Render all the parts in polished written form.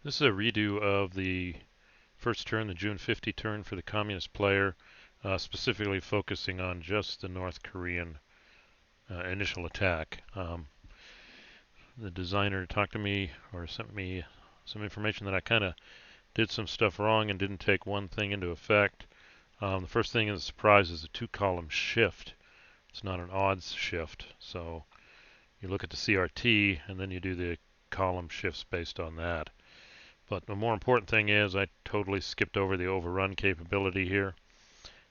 This is a redo of the first turn, the June 50 turn for the communist player, specifically focusing on just the North Korean initial attack. The designer talked to me or sent me some information that I kind of did some stuff wrong and didn't take one thing into effect. The first thing is a surprise is a two-column shift. It's not an odds shift. So you look at the CRT and then you do the column shifts based on that. But the more important thing is I totally skipped over the overrun capability here.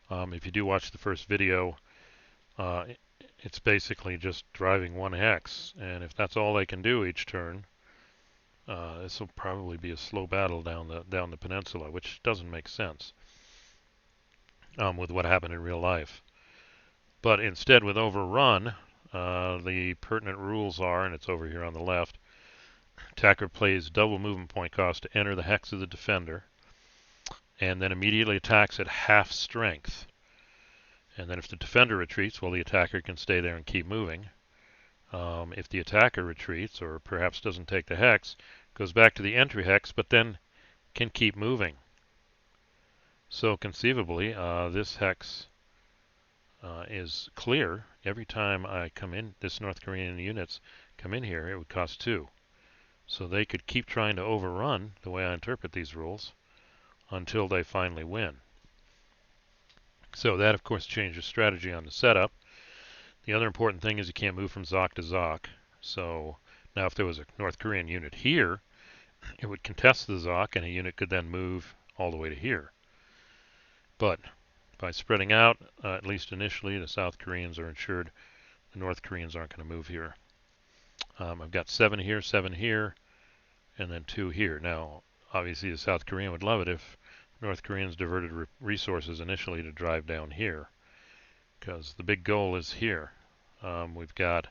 If you do watch the first video, it's basically just driving one hex, and if that's all they can do each turn, this will probably be a slow battle down the peninsula, which doesn't make sense with what happened in real life. But instead, with overrun, the pertinent rules are, and it's over here on the left, attacker plays double movement point cost to enter the hex of the defender, and then immediately attacks at half strength. And then if the defender retreats, well, the attacker can stay there and keep moving. If the attacker retreats, or perhaps doesn't take the hex, goes back to the entry hex, but then can keep moving. So conceivably, this hex is clear. Every time I come in, this North Korean units come in here, it would cost 2. So they could keep trying to overrun, the way I interpret these rules, until they finally win. So that, of course, changes strategy on the setup. The other important thing is you can't move from ZOC to ZOC. So now if there was a North Korean unit here, it would contest the ZOC, and a unit could then move all the way to here. But by spreading out, at least initially, the South Koreans are ensured the North Koreans aren't going to move here. I've got 7 here, and then 2 here. Now, obviously, the South Korean would love it if North Koreans diverted resources initially to drive down here, because the big goal is here. We've got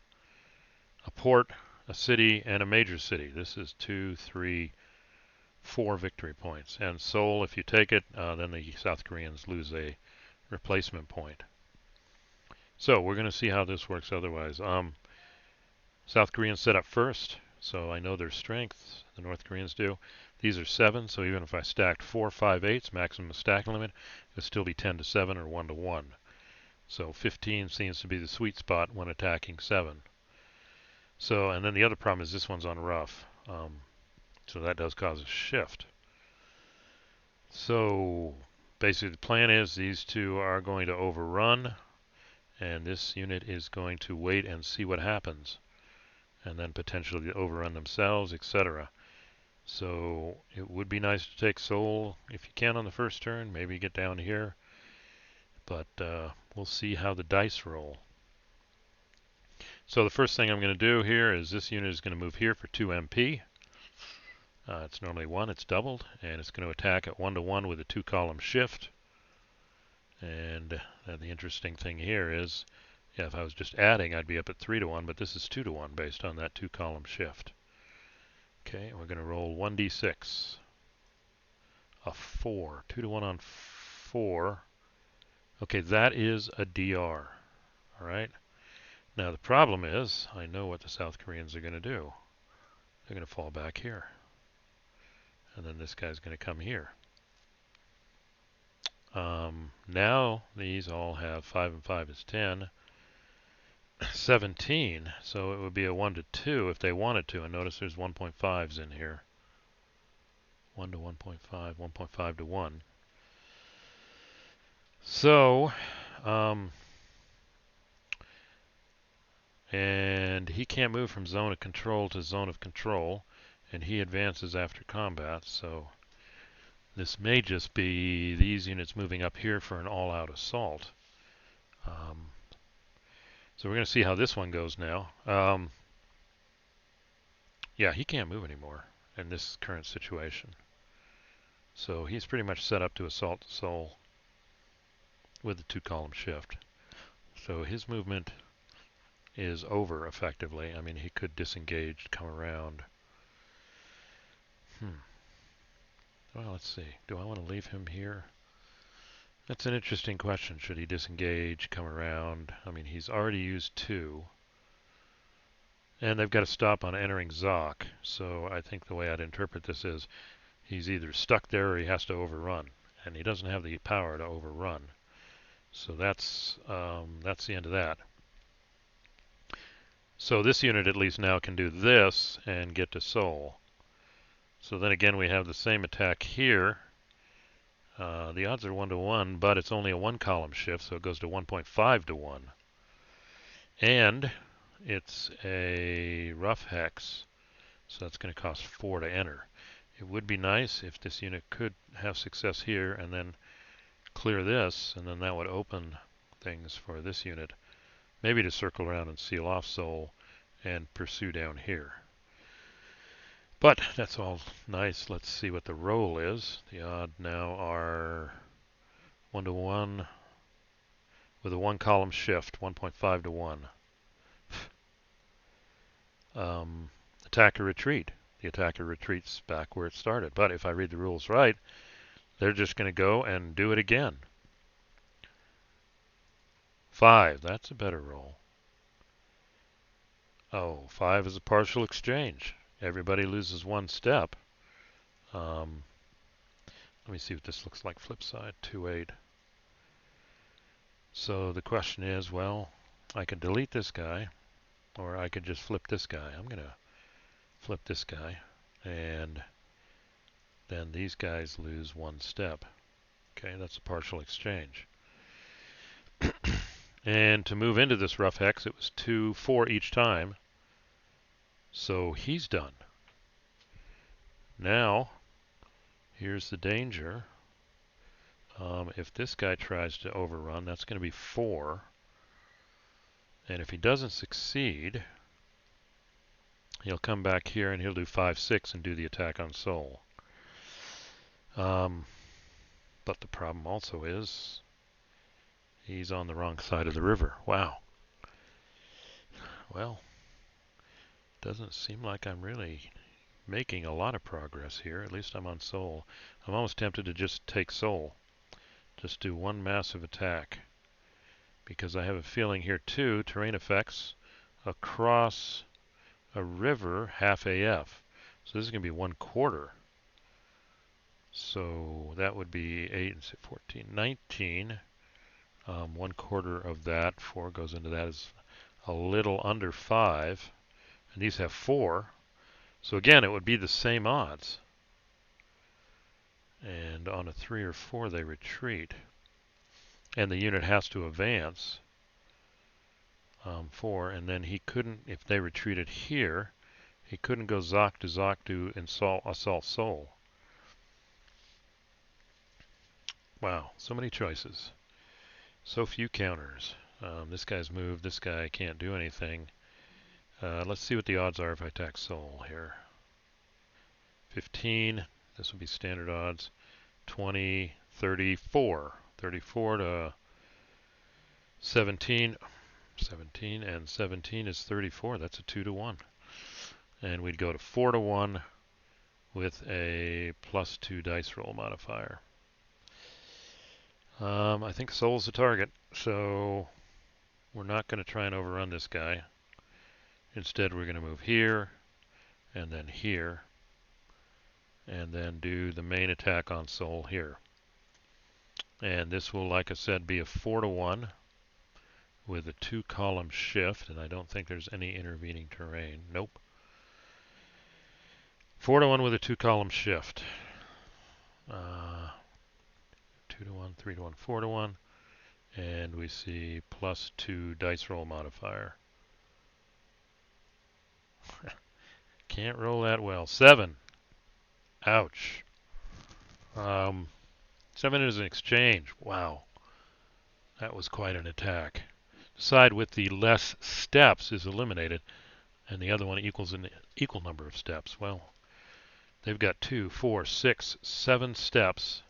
a port, a city, and a major city. This is 2, 3, 4 victory points. And Seoul, if you take it, then the South Koreans lose a replacement point. So we're going to see how this works otherwise. South Koreans set up first, so I know their strengths. The North Koreans do. These are 7, so even if I stacked 4, 5, 8, maximum stack limit, it would still be 10 to 7 or 1 to 1. So 15 seems to be the sweet spot when attacking 7. So, and then the other problem is this one's on rough. So that does cause a shift. So basically the plan is these two are going to overrun, and this unit is going to wait and see what happens, and then potentially overrun themselves, etc. So it would be nice to take Seoul if you can on the first turn, maybe get down here, but we'll see how the dice roll. So the first thing I'm going to do here is this unit is going to move here for 2 MP. It's normally 1, it's doubled, and it's going to attack at 1 to 1 with a 2-column shift. And the interesting thing here is, yeah, if I was just adding, I'd be up at 3 to 1, but this is 2 to 1 based on that 2-column shift. Okay, we're going to roll 1d6. A 4. 2 to 1 on 4. Okay, that is a DR. Alright. Now the problem is, I know what the South Koreans are going to do. They're going to fall back here. And then this guy's going to come here. Now these all have 5 and 5 is 10. 17, so it would be a 1 to 2 if they wanted to. And notice there's 1.5s in here. 1 to 1.5, 1.5 to 1. So, and he can't move from zone of control to zone of control, and he advances after combat, so this may just be these units moving up here for an all-out assault. So we're going to see how this one goes now. Yeah, he can't move anymore in this current situation. So he's pretty much set up to assault Seoul with the 2-column shift. So his movement is over effectively. I mean, he could disengage, come around. Well, let's see. Do I want to leave him here? That's an interesting question. Should he disengage, come around? I mean, he's already used 2. And they've got to stop on entering Zoc. So I think the way I'd interpret this is he's either stuck there or he has to overrun. And he doesn't have the power to overrun. So that's the end of that. So this unit at least now can do this and get to Seoul. So then again we have the same attack here. The odds are 1 to 1, but it's only a 1 column shift, so it goes to 1.5 to 1. And it's a rough hex, so that's going to cost 4 to enter. It would be nice if this unit could have success here and then clear this, and then that would open things for this unit. Maybe to circle around and seal off Seoul and pursue down here. But that's all nice. Let's see what the roll is. The odds now are 1 to 1 with a 1 column shift, 1.5 to 1. Attacker retreat. The attacker retreats back where it started. But if I read the rules right, they're just going to go and do it again. 5, that's a better roll. Oh, 5 is a partial exchange. Everybody loses 1 step. Let me see what this looks like flip side, 2-8. So the question is, well, I could delete this guy, or I could just flip this guy. I'm going to flip this guy, and then these guys lose 1 step. Okay, that's a partial exchange. And to move into this rough hex, it was 2, 4 each time. So he's done. Now, here's the danger. If this guy tries to overrun, that's going to be 4. And if he doesn't succeed, he'll come back here and he'll do 5, 6 and do the attack on Seoul. But the problem also is he's on the wrong side of the river. Wow. Well, doesn't seem like I'm really making a lot of progress here. At least I'm on Seoul. I'm almost tempted to just take Seoul. Just do 1 massive attack. Because I have a feeling here too, terrain effects across a river, half AF. So this is going to be 1/4. So that would be 8 and 14, 19. 1/4 of that, 4 goes into that, is a little under 5. And these have 4. So again, it would be the same odds. And on a 3 or 4, they retreat. And the unit has to advance 4. And then he couldn't, if they retreated here, he couldn't go Zoc to assault Seoul. Wow, so many choices. So few counters. This guy's moved, this guy can't do anything. Let's see what the odds are if I attack Seoul here. 15, this would be standard odds. 20, 34. 34 to 17. 17 and 17 is 34. That's a 2 to 1. And we'd go to 4 to 1 with a +2 dice roll modifier. I think Seoul's the target, so we're not going to try and overrun this guy. Instead, we're going to move here, and then do the main attack on Seoul here. And this will, like I said, be a 4 to 1 with a 2 column shift, and I don't think there's any intervening terrain. Nope. 4 to 1 with a 2 column shift. 2 to 1, 3 to 1, 4 to 1. And we see +2 dice roll modifier. Can't roll that well. 7. Ouch. 7 is an exchange. Wow. That was quite an attack. The side with the less steps is eliminated, and the other one equals an equal number of steps. Well, they've got 2, 4, 6, 7 steps,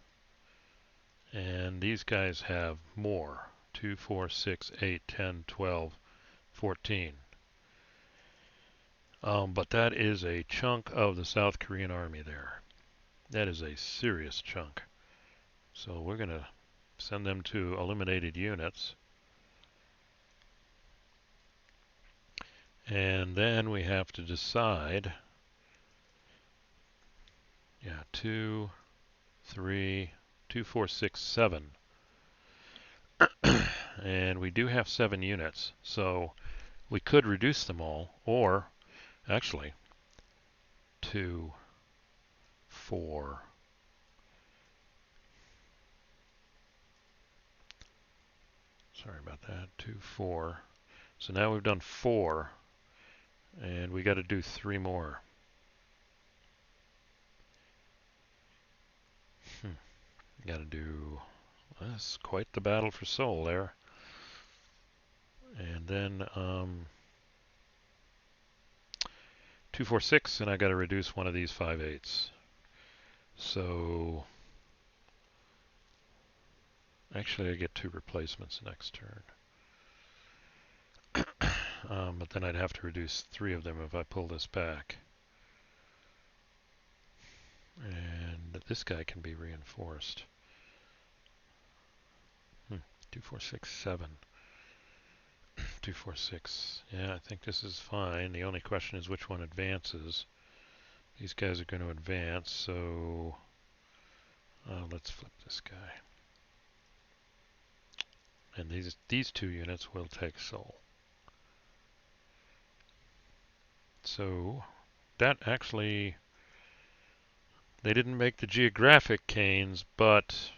and these guys have more. 2, 4, 6, 8, 10, 12, 14. But that is a chunk of the South Korean army there. That is a serious chunk. So we're going to send them to eliminated units. And then we have to decide, 2, 3, 2, 4, 6, 7. And we do have 7 units, so we could reduce them all, or actually 2, 4. Sorry about that. 2, 4. So now we've done 4, and we got to do 3 more. Got to do. That's quite the battle for Seoul there. And then 2, 4, 6, and I got to reduce one of these 5/8. So actually, I get 2 replacements next turn. But then I'd have to reduce 3 of them if I pull this back. And this guy can be reinforced. 2, 4, 6, 7. 2, 4, 6. Yeah, I think this is fine. The only question is which one advances. These guys are going to advance, so let's flip this guy. And these 2 units will take Seoul. So that actually, they didn't make the geographic canes, but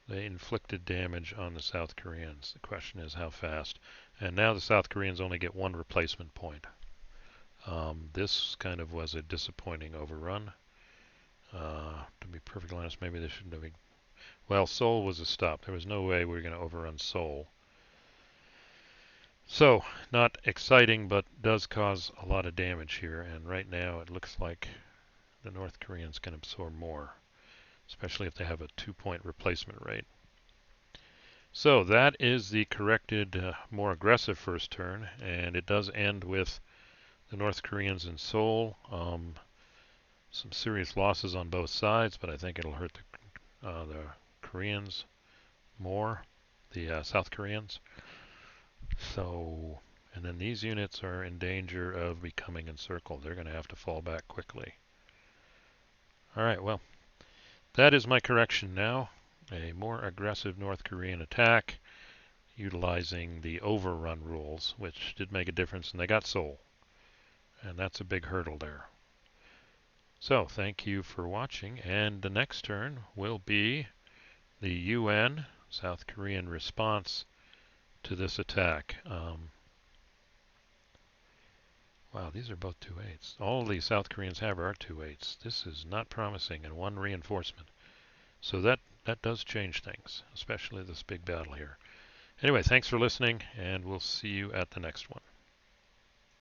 they inflicted damage on the South Koreans. The question is how fast. And now the South Koreans only get 1 replacement point. This kind of was a disappointing overrun. To be perfectly honest, maybe they shouldn't have. Well, Seoul was a stop. There was no way we were going to overrun Seoul. So, not exciting, but does cause a lot of damage here. And right now it looks like the North Koreans can absorb more, especially if they have a 2-point replacement rate. So that is the corrected, more aggressive first turn, and it does end with the North Koreans in Seoul. Some serious losses on both sides, but I think it'll hurt the Koreans more, the South Koreans. So, and then these units are in danger of becoming encircled. They're going to have to fall back quickly. All right, well, that is my correction now. A more aggressive North Korean attack utilizing the overrun rules, which did make a difference, and they got Seoul. And that's a big hurdle there. So, thank you for watching, and the next turn will be the UN, South Korean response to this attack. Wow, these are both 2/8. All the South Koreans have are 2/8. This is not promising, and 1 reinforcement. So that does change things, especially this big battle here. Anyway, thanks for listening, and we'll see you at the next one.